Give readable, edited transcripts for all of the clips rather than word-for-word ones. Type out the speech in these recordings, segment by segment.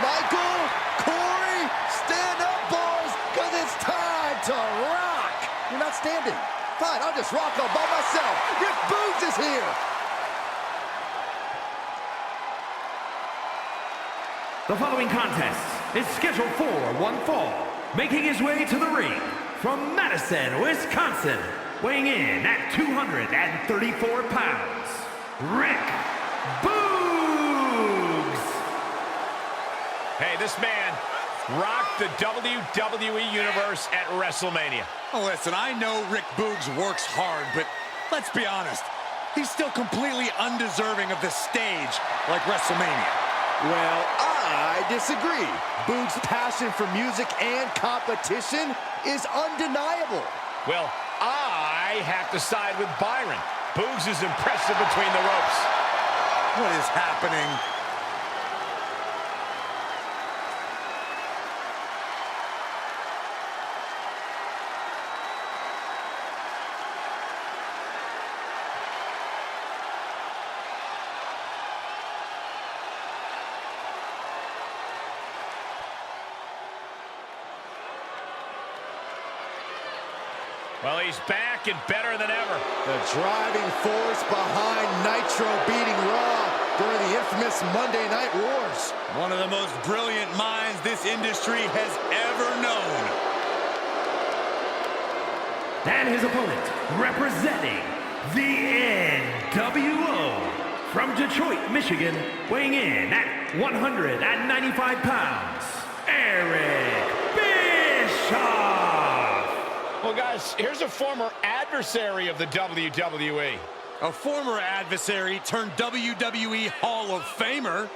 Michael, Corey, stand up, boys, because it's time to rock. You're not standing. Fine, I'll just rock all by myself. Rick Boogs is here. The following contest is scheduled for one fall. Making his way to the ring from Madison, Wisconsin, weighing in at 234 pounds, Rick Boogs. Hey, this man rocked the WWE Universe at WrestleMania. Oh, listen, I know Rick Boogs works hard, but let's be honest. He's still completely undeserving of the stage like WrestleMania. Well, I disagree. Boogs' passion for music and competition is undeniable. Well, I have to side with Byron. Boogs is impressive between the ropes. What is happening? Well, he's back and better than ever. The driving force behind Nitro beating Raw during the infamous Monday Night Wars. One of the most brilliant minds this industry has ever known. And his opponent, representing the NWO, from Detroit, Michigan, weighing in at 195 pounds, Eric Bischoff. Well, guys, here's a former adversary of the WWE. A former adversary turned WWE Hall of Famer.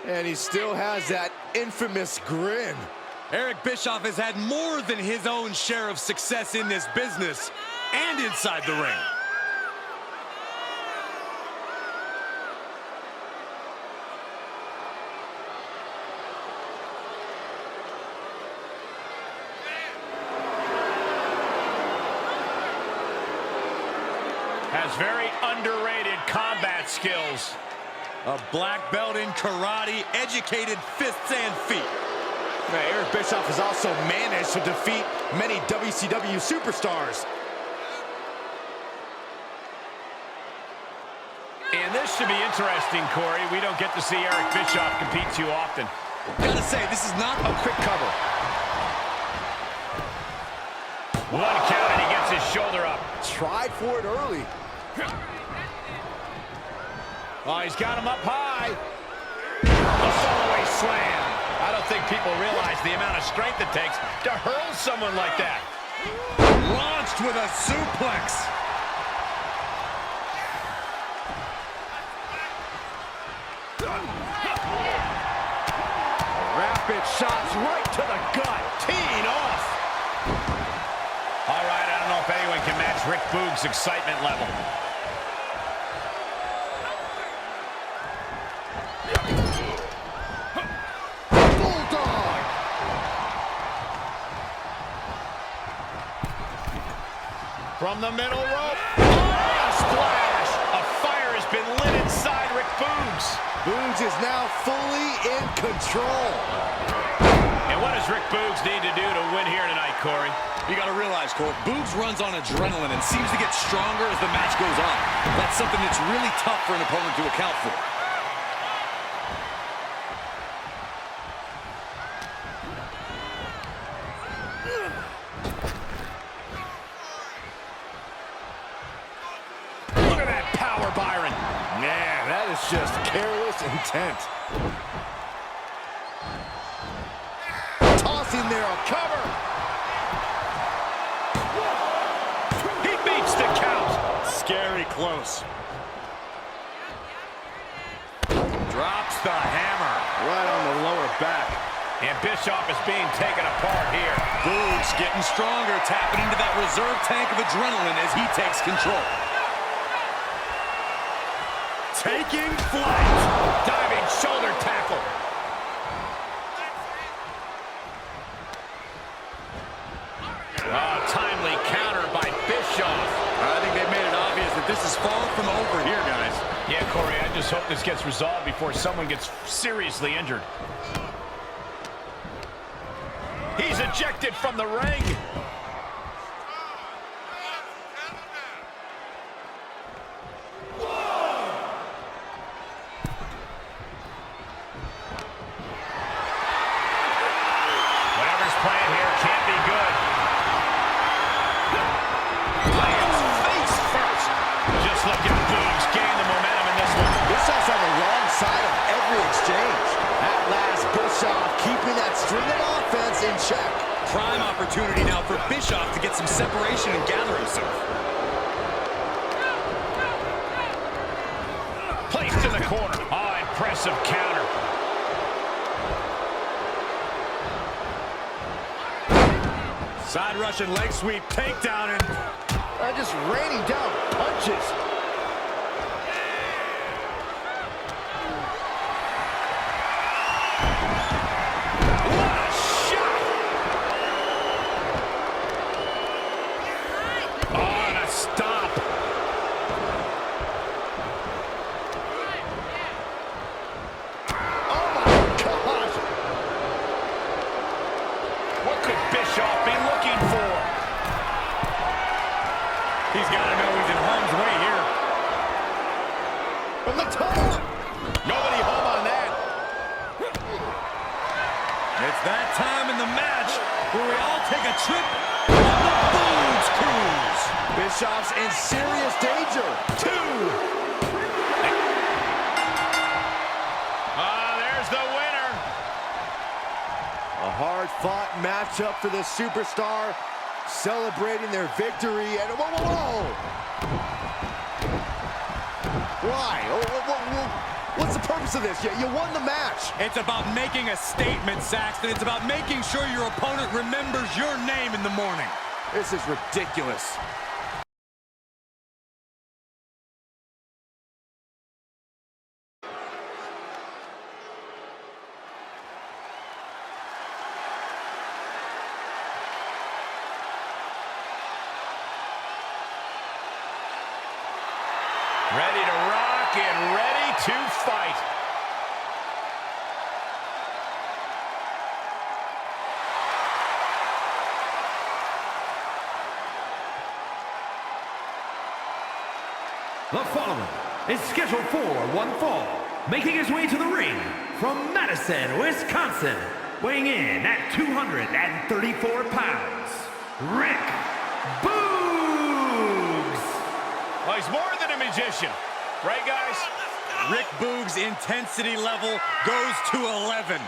And he still has that infamous grin. Eric Bischoff has had more than his own share of success in this business and inside the ring. Has very underrated combat skills. A black belt in karate, educated fists and feet. Now, Eric Bischoff has also managed to defeat many WCW superstars. And this should be interesting, Corey. We don't get to see Eric Bischoff compete too often. Gotta say, this is not A quick cover. One count and he gets his shoulder up. Tried for it early. Oh, he's got him up high. A fallaway slam. I don't think people realize the amount of strength it takes to hurl someone like that. launched with a suplex. Rapid shots right to the gut. Teeing off. All right, I don't know if anyone can match Rick Boogs' excitement level. From the middle rope. Oh, splash! A fire has been lit inside Rick Boogs. Boogs is now fully in control. And what does Rick Boogs need to do to win here tonight, Corey? You got to realize, Cole, Boogs runs on adrenaline and seems to get stronger as the match goes on. That's something that's really tough for an opponent to account for. Look at that power, Byron. Man, that is just careless intent. Toss in there, a cover. He beats the count. Scary close. Drops the hammer. Right on the lower back. And Bischoff is being taken apart here. Boogs getting stronger, tapping into that reserve tank of adrenaline as he takes control. Taking flight. Diving shoulder tackle. Oh, timely counter by Bischoff. I think they've made it obvious that this is far from over here, guys. Yeah, Corey, I just hope this gets resolved before someone gets seriously injured. He's ejected from the ring. Whatever's playing here can't be good. Lands face first. Just look at Boogs gain the momentum in this one. Bischoff's on the wrong side of every exchange. At last, Bischoff keeping that string of offense in check. Prime opportunity now for Bischoff to get some separation and gather himself. Placed in the corner. Oh, impressive counter. Side Russian leg sweep, takedown, and Just raining down punches. What a shot! Oh, and a stop. Oh my gosh! What could Bischoff be looking for? he's got to know he's in harm's way here. From the top! Nobody home on that. It's that time in the match where we all take a trip on the Boogs Cruise. Bischoff's in serious danger. 2! There's the winner. A hard-fought matchup for the superstar, celebrating their victory. And whoa, whoa, whoa! Why? What's the purpose of this? You won the match. It's about making a statement, Saxton. It's about making sure your opponent remembers your name in the morning. This is ridiculous. Ready to rock and ready to fight. The following is scheduled for one fall, making his way to the ring from Madison, Wisconsin, weighing in at 234 pounds, Rick Boogs. Well, he's more than a magician. Right, guys? Rick Boogs' intensity level goes to 11,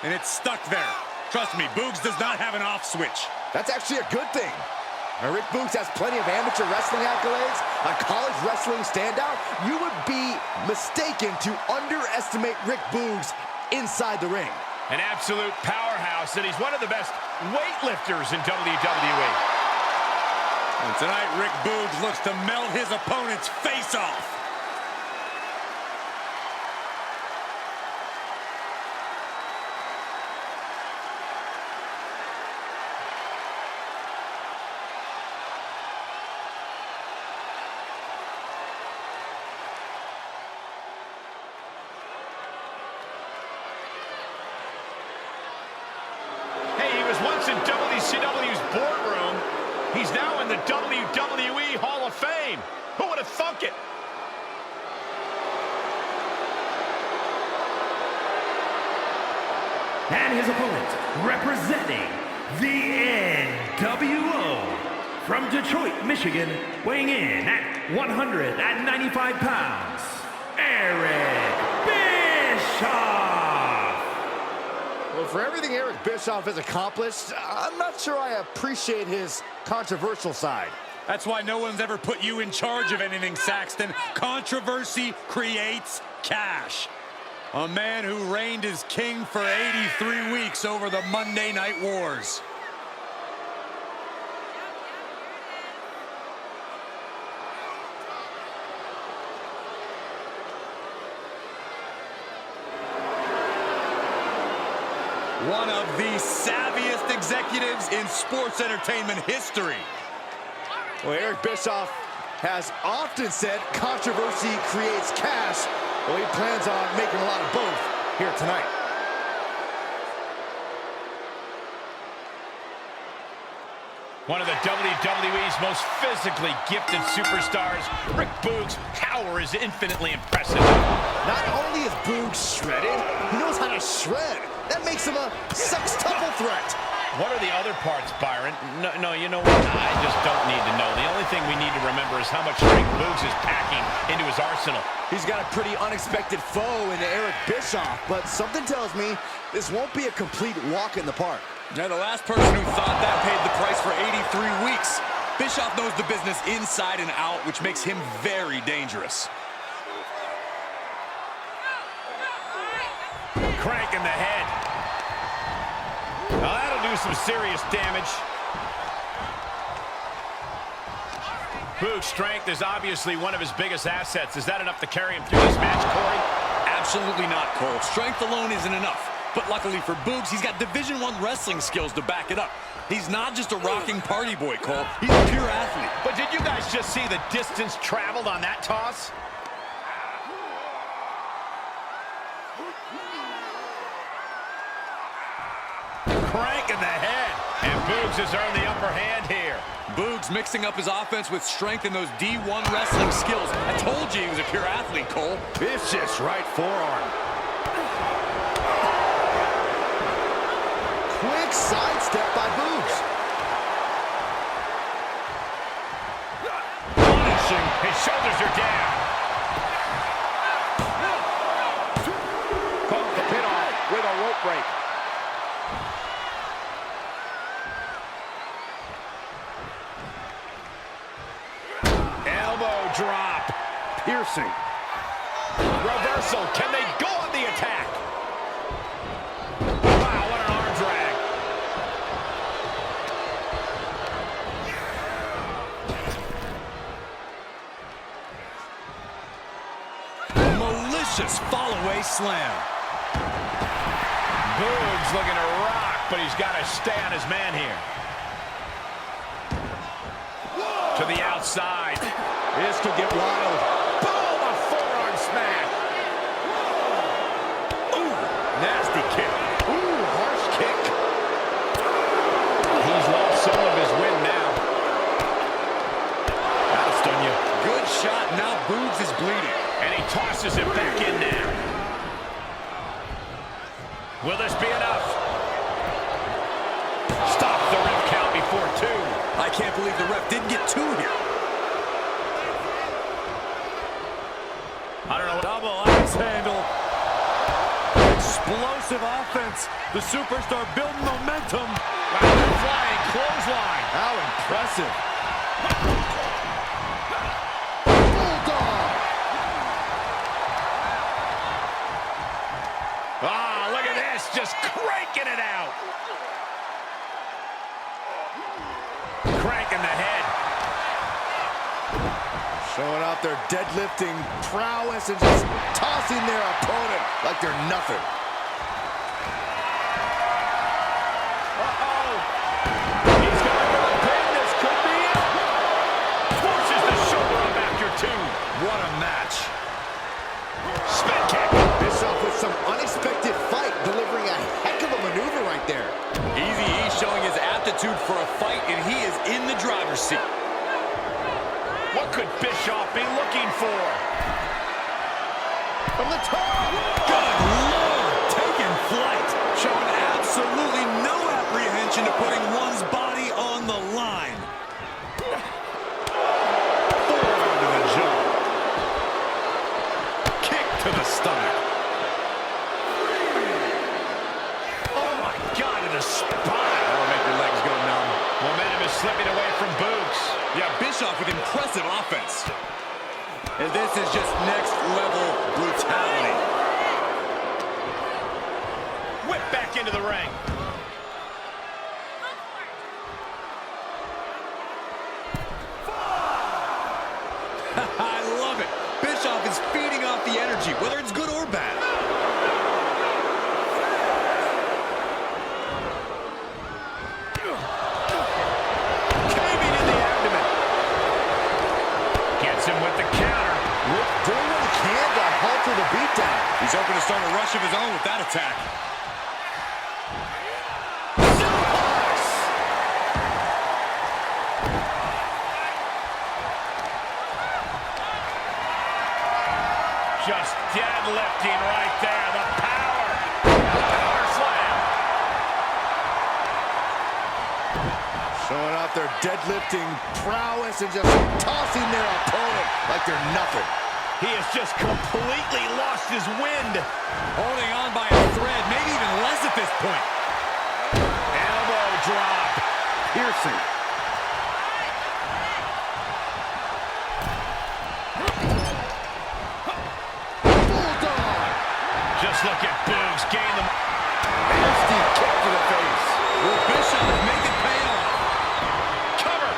and it's stuck there. Trust me, Boogs does not have an off switch. That's actually a good thing. Now, Rick Boogs has plenty of amateur wrestling accolades, a college wrestling standout. You would be mistaken to underestimate Rick Boogs inside the ring. An absolute powerhouse, and he's one of the best weightlifters in WWE. And tonight, Rick Boogs looks to melt his opponent's face off. Once in WCW's boardroom, he's now in the WWE Hall of Fame. Who would have thunk it? And his opponent, representing the NWO, from Detroit, Michigan, weighing in at 195 pounds, Eric Bischoff. Well, for everything Eric Bischoff has accomplished, I'm not sure I appreciate his controversial side. That's why no one's ever put you in charge of anything, Saxton. Controversy creates cash. A man who reigned as king for 83 weeks over the Monday Night Wars. One of the savviest executives in sports entertainment history. Well, Eric Bischoff has often said controversy creates cash. Well, he plans on making a lot of both here tonight. One of the WWE's most physically gifted superstars, Rick Boogs' power is infinitely impressive. Not only is Boogs shredded, he knows how to shred. That makes him a sextuple threat. What are the other parts, Byron? No, you know what? I just don't need to know. The only thing we need to remember is how much strength Boogs is packing into his arsenal. He's got a pretty unexpected foe in Eric Bischoff, but something tells me this won't be a complete walk in the park. Yeah, the last person who thought that paid the price for 83 weeks. Bischoff knows the business inside and out, which makes him very dangerous. Crank in the head. Now that'll do some serious damage. Boogs' strength is obviously one of his biggest assets. Is that enough to carry him through this match, Corey? Absolutely not, Cole. Strength alone isn't enough. But luckily for Boogs, he's got Division I wrestling skills to back it up. He's not just a rocking party boy, Cole. He's a pure athlete. But did you guys just see the distance traveled on that toss? Crank in the head. And Boogs has earned the upper hand here. Boogs mixing up his offense with strength and those D1 wrestling skills. I told you he was a pure athlete, Cole. Vicious right forearm. Quick sidestep by Boogs. Punishing. His shoulders are down. Calls the pin off with a rope break. Elbow drop. Piercing. Reversal. Can they go on the attack? Wow, what an arm drag. Malicious fall-away slam. Boogs looking to rock, but he's got to stay on his man here. To the outside. This could get wild. Boom! A forearm smack. Ooh, nasty kick. Ooh, harsh kick. He's lost some of his wind now. That'll stun you. Good shot. Now Boogs is bleeding. And he tosses it back in there. Will this be enough? Stop the ref count before 2. I can't believe the ref didn't get 2 here. I don't know. Double axe handle. Explosive offense. The superstar building momentum. Wow, flying clothesline. How impressive. Bulldog. Ah, look at this. Just cranking it out. Crank in the head. Showing off their deadlifting prowess and just tossing their opponent like they're nothing. Uh-oh. He's going for the pin. This could be it. Forces the shoulder up after 2. What a match. Spin kick. Bischoff with some unexpected fight, delivering a heck of a maneuver right there. Easy E showing his aptitude for a fight, and he is in the driver's seat. What could Bischoff be looking for? From the top. Good Lord, taking flight. Showing absolutely no apprehension to putting one's body on the line. Forearm to the jaw. Kick to the stomach. Oh my God, to the spine. That'll make your legs go numb. Momentum is slipping away from Boogs. Yeah, Bischoff with impressive offense. And this is just next level brutality. Whip back into the ring. I love it. Bischoff is feeding off the energy, whether it's good or bad. Caving in the abdomen. Gets him with the counter. Rick doing what he can to halter the beatdown. He's hoping to start a rush of his own with that attack. Showing off their deadlifting prowess and just tossing their opponent like they're nothing. He has just completely lost his wind. Holding on by a thread, maybe even less at this point. Elbow drop. Piercing. Bulldog. Just look at Boogs gain the... Nasty kick to the face. Will Bischoff make it pay off? Cover.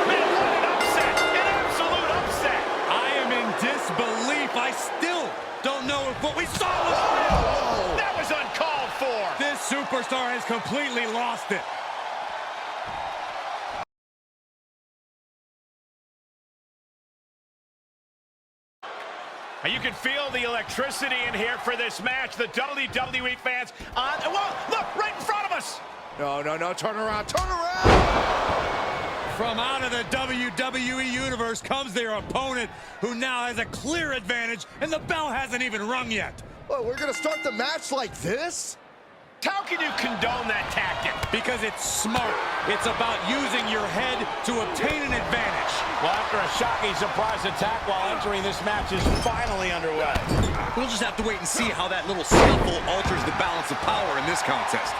Man, what an upset. An absolute upset. I am in disbelief. I still don't know if what we saw was... Whoa. That was uncalled for. This superstar has completely lost it. You can feel the electricity in here for this match. The WWE fans on... Whoa, look, right in front of us. No, turn around, turn around! From out of the WWE Universe comes their opponent, who now has a clear advantage, and the bell hasn't even rung yet. Well, we're gonna start the match like this? How can you condone that tactic? Because it's smart. It's about using your head to obtain an advantage. Well, after a shocking surprise attack while entering, this match is finally underway. We'll just have to wait and see how that little scuffle alters the balance of power in this contest.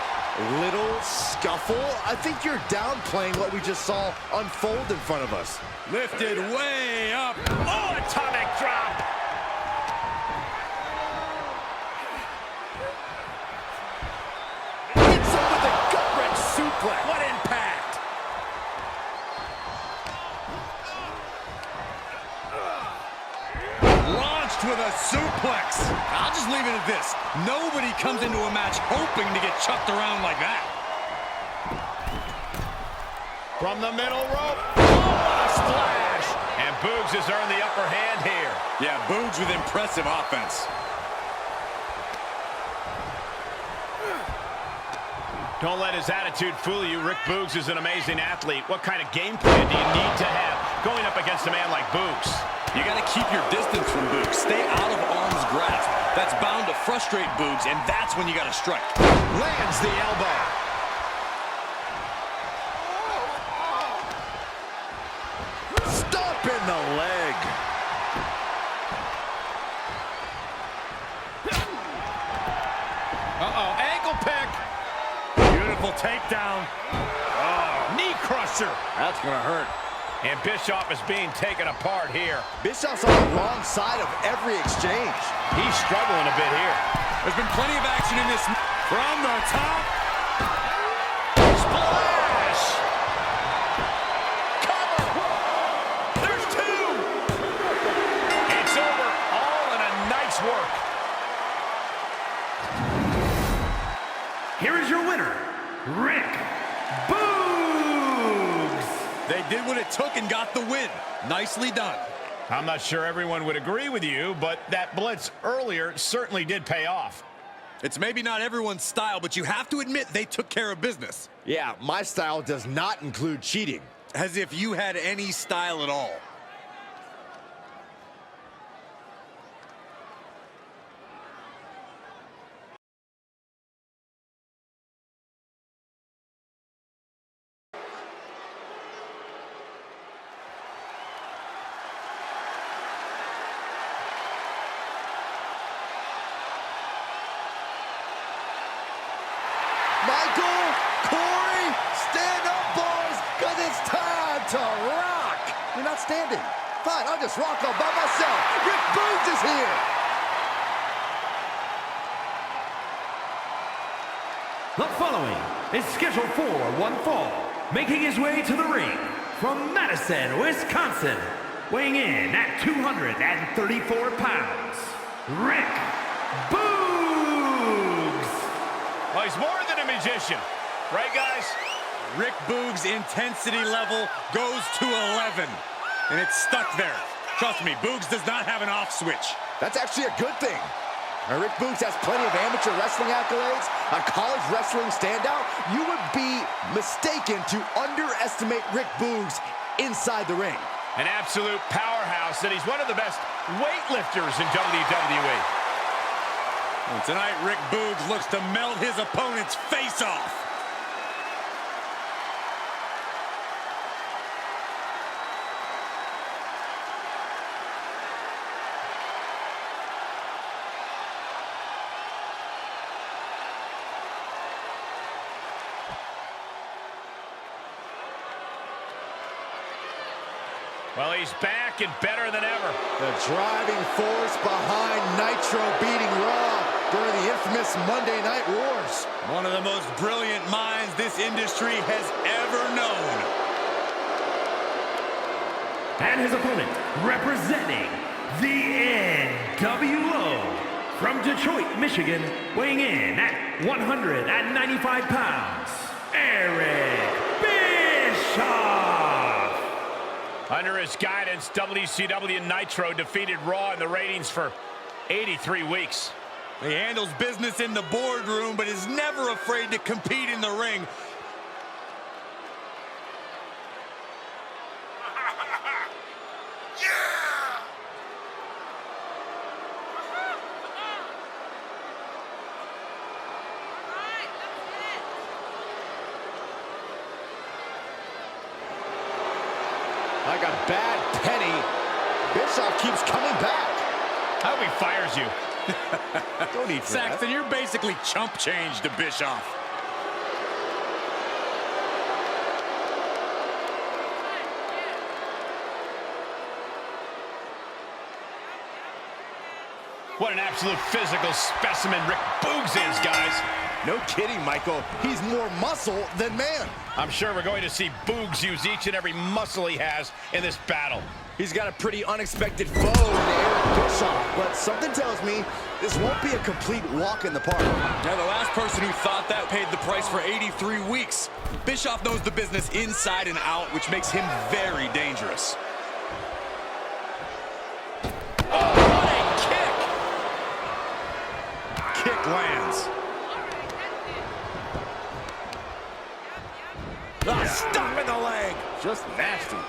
Little scuffle? I think you're downplaying what we just saw unfold in front of us. Lifted way up. Oh, atomic drop. Hits him with a gut-wrench suplex. What impact. Launched with a suplex. I'll just leave it at this. Nobody comes into a match hoping to get chucked around like that. From the middle rope. Oh, what a splash. And Boogs has earned the upper hand here. Yeah, Boogs with impressive offense. Don't let his attitude fool you. Rick Boogs is an amazing athlete. What kind of game plan do you need to have going up against a man like Boogs? You got to keep your distance from Boogs. Stay out of arm's grasp. That's bound to frustrate Boogs, and that's when you got to strike. Lands the elbow. Stop in the leg. Uh-oh, ankle pick. Beautiful takedown. Oh, knee crusher. That's gonna hurt. And Bischoff is being taken apart here. Bischoff's on the wrong side of every exchange. He's struggling a bit here. There's been plenty of action in this. From the top. Splash! Cover! There's two! It's over, all in a nice work. Here is your winner, Rick Boogs. They did what it took and got the win. Nicely done. I'm not sure everyone would agree with you, but that blitz earlier certainly did pay off. It's maybe not everyone's style, but you have to admit they took care of business. Yeah, my style does not include cheating. As if you had any style at all. Michael, Corey, stand up, boys, because it's time to rock. You're not standing. Fine, I'll just rock all by myself. Rick Boogs is here. The following is scheduled for one fall, making his way to the ring from Madison, Wisconsin, weighing in at 234 pounds, Rick Boogs. Well, he's more than a magician. Right, guys? Rick Boogs' intensity level goes to 11. And it's stuck there. Trust me, Boogs does not have an off switch. That's actually a good thing. Rick Boogs has plenty of amateur wrestling accolades, a college wrestling standout. You would be mistaken to underestimate Rick Boogs inside the ring. An absolute powerhouse, and he's one of the best weightlifters in WWE. And tonight, Rick Boogs looks to melt his opponent's face off. Well, he's back and better than ever. The driving force behind Nitro beating Raw during the infamous Monday Night Wars. One of the most brilliant minds this industry has ever known. And his opponent, representing the NWO, from Detroit, Michigan, weighing in at 195 pounds, Eric Bischoff. Under his guidance, WCW and Nitro defeated Raw in the ratings for 83 weeks. He handles business in the boardroom, but is never afraid to compete in the ring. Like a bad penny, Bischoff keeps coming back. I hope he fires you. Don't need for Saxton, that. you're basically chump change to Bischoff. What an absolute physical specimen Rick Boogs is, guys. No kidding, Michael. He's more muscle than man. I'm sure we're going to see Boogs use each and every muscle he has in this battle. He's got a pretty unexpected foe in Eric Bischoff, but something tells me this won't be a complete walk in the park. Now, the last person who thought that paid the price for 83 weeks. Bischoff knows the business inside and out, which makes him very dangerous. Oh, what a kick! Kick lands. Ah, stop in the leg. Just nasty.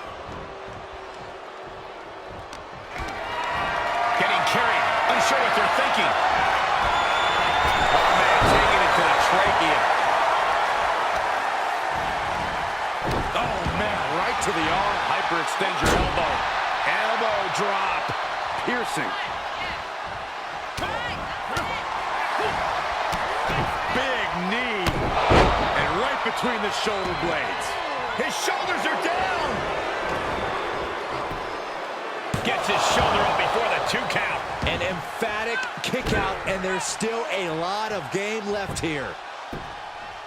Getting carried, unsure what they're thinking. Oh, man, taking it to the trachea. Oh, man, right to the arm. Hyperextend your elbow. Elbow drop. Piercing. Big knee. And right between the shoulder blades. His shoulders are down. Gets his shoulder up before the 2 count. An emphatic kick out, and there's still a lot of game left here.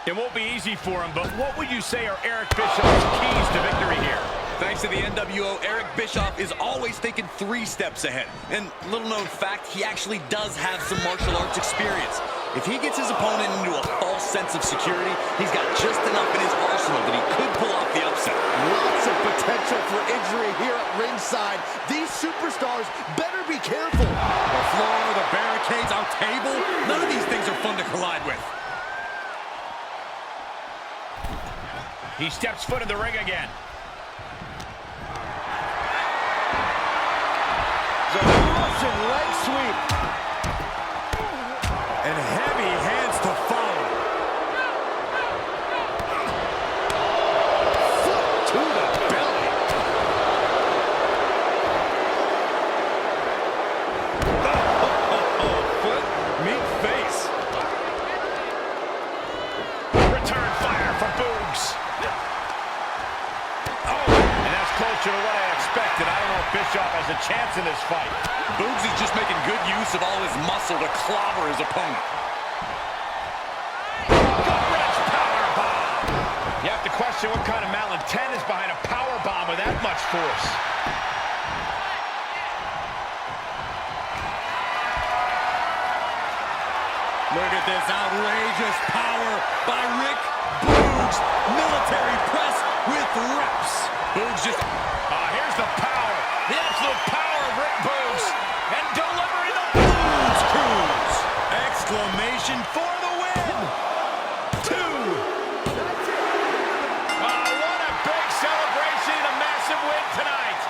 It won't be easy for him, but what would you say are Eric Bischoff's keys to victory here? Thanks to the NWO, Eric Bischoff is always thinking 3 steps ahead. And little known fact, he actually does have some martial arts experience. If he gets his opponent into a false sense of security, he's got just enough in his arsenal that he could pull off the upset. Lots of potential for injury here at ringside. These superstars better be careful. The floor, the barricades, our table, none of these things are fun to collide with. He steps foot in the ring again. The Russian leg sweep. And heavy hands to follow. Foot to the belly. Foot, meet face. Return fire from Boogs. Oh, and that's closer to what I expected. I don't know if Bischoff has a chance in this fight. Boogs is just making good use of all his muscle to clobber his opponent. Gut-wrench powerbomb. You have to question what kind of malintent is behind a powerbomb with that much force. Look at this outrageous power by Rick Boogs. Military press with reps. Boogs just... Here's the power. The absolute power of Rick Boogs. And delivering the Boogs Cruise. Exclamation for the win. 2. What a big celebration and a massive win tonight.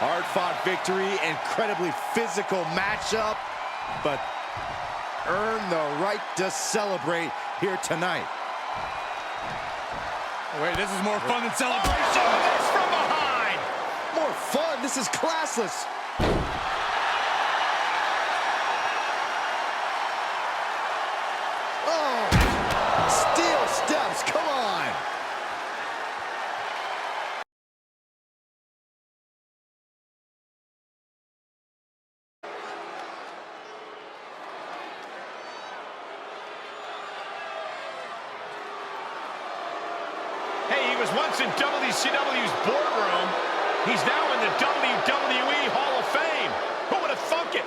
Hard-fought victory, incredibly physical matchup. but earn the right to celebrate here tonight. Wait, this is more fun than celebration. This from behind. More fun. This is classless. Oh, steel steps. Come on. Hey, he was once in WCW's boardroom. He's now in the WWE Hall of Fame. Who would have thunk it?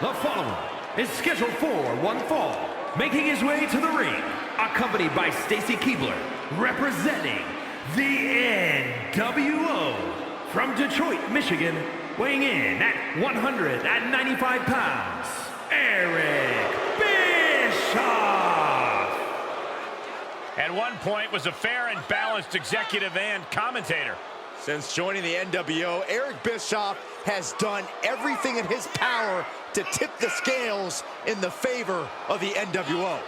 The following is scheduled for one fall, making his way to the ring, accompanied by Stacy Keibler, representing the NWO from Detroit, Michigan, weighing in at 195 pounds, Eric Bischoff. At one point was a fair and balanced executive and commentator. Since joining the NWO, Eric Bischoff has done everything in his power to tip the scales in the favor of the NWO.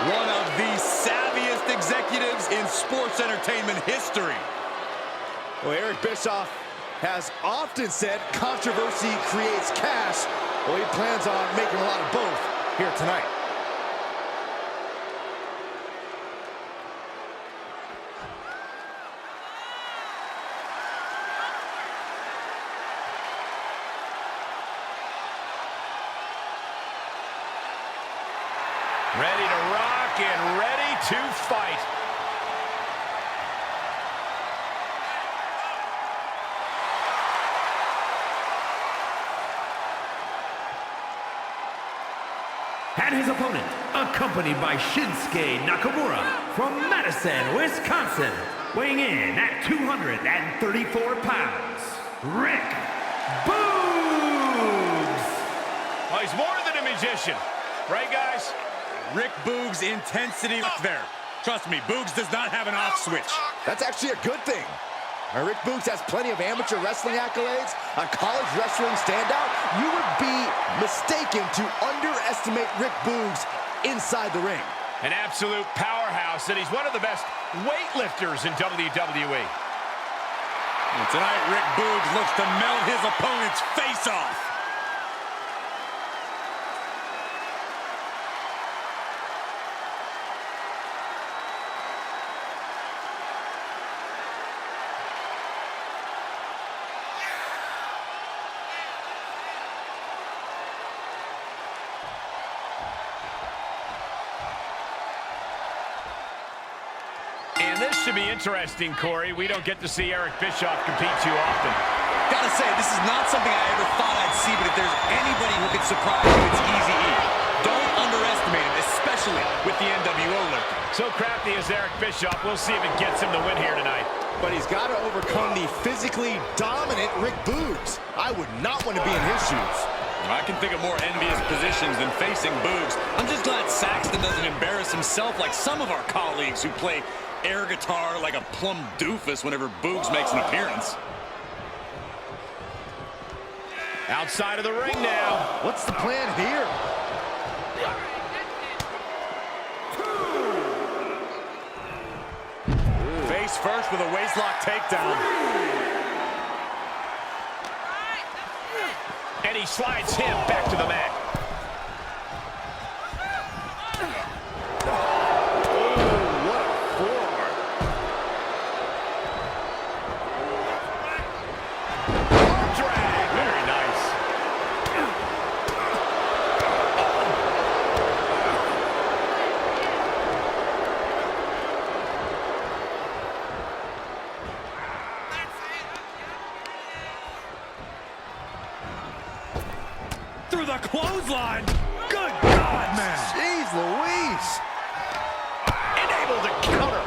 One of the savviest executives in sports entertainment history. Well, Eric Bischoff has often said controversy creates cash. Well, he plans on making a lot of both here tonight. Ready to rock and ready to fight. And his opponent, accompanied by Shinsuke Nakamura from Madison, Wisconsin, weighing in at 234 pounds, Rick Boogs. Oh, he's more than a magician. Right, guys? Rick Boogs' intensity up there. Trust me, Boogs does not have an off switch. That's actually a good thing. Rick Boogs has plenty of amateur wrestling accolades, a college wrestling standout. You would be mistaken to underestimate Rick Boogs inside the ring. An absolute powerhouse, and he's one of the best weightlifters in WWE. And tonight, Rick Boogs looks to melt his opponent's face off. And this should be interesting, Corey. We don't get to see Eric Bischoff compete too often. Gotta say, this is not something I ever thought I'd see, but if there's anybody who can surprise you, it's Easy E. Don't underestimate him, especially with the NWO lurking. So crafty as Eric Bischoff, we'll see if it gets him the win here tonight. But he's got to overcome the physically dominant Rick Boogs. I would not want to be in his shoes. I can think of more envious positions than facing Boogs. I'm just glad Saxton doesn't embarrass himself like some of our colleagues who play air guitar like a plumb doofus whenever Boogs makes an appearance. Outside of the ring now. What's the plan here? Face first with a waistlock takedown. And he slides him back to the mat. Through the clothesline. Good God, man. Jeez Louise. And able to counter.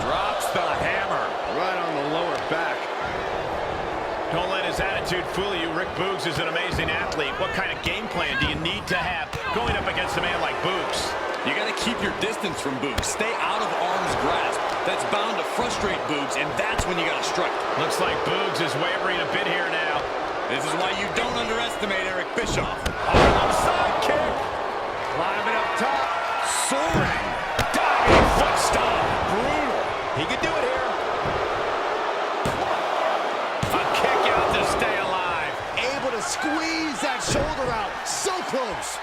Drops the hammer. Right on the lower back. Don't let his attitude attitude fool you. Rick Boogs is an amazing athlete. What kind of game plan do you need to have going up against a man like Boogs? You got to keep your distance from Boogs. Stay out of arm's grasp. That's bound to frustrate Boogs, and that's when you got to strike. Looks like Boogs is wavering a bit here now. This is why you don't underestimate Eric Bischoff. Harlem side kick. Climbing up top. Soaring. Diving foot stomp. Brutal. He could do it here. A kick out to stay alive. Able to squeeze that shoulder out. So close.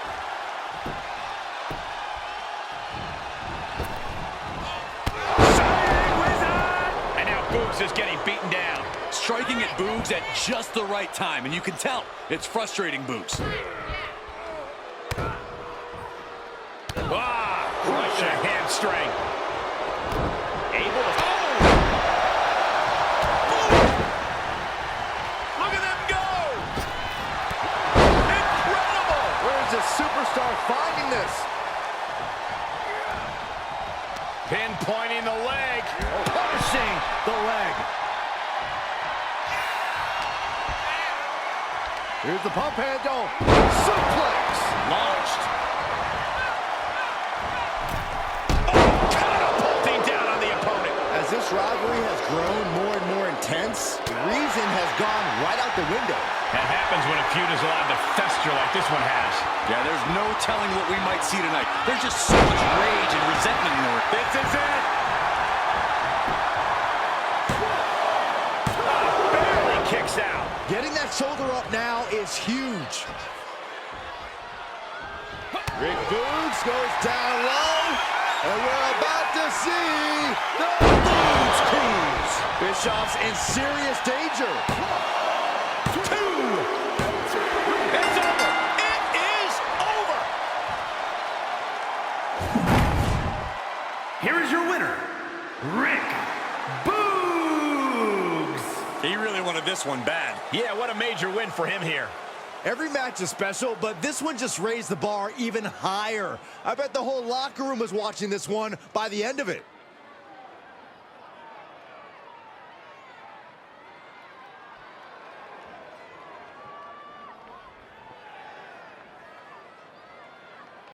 And now Boogs is getting beaten down. Striking at Boogs at just the right time, and you can tell it's frustrating Boogs. Right to hamstring. Able to... Look at them go! Incredible! Where's this superstar finding this? Pinpointing the leg. Punishing the leg. Here's the pump handle. Suplex. Launched. Catapulting down on the opponent. As this rivalry has grown more and more intense, reason has gone right out the window. That happens when a feud is allowed to fester like this one has. Yeah, there's no telling what we might see tonight. There's just so much rage and resentment in there. This is it. Barely kicks out. Getting that shoulder up now is huge. Rick Boogs goes down low, and we're about to see the Boogs Cruise. Bischoff's in serious danger. 1, 2. It's over. It is over. Here is your winner, Rick Boogs. He really wanted this one bad. Yeah, what a major win for him here. Every match is special, but this one just raised the bar even higher. I bet the whole locker room was watching this one by the end of it.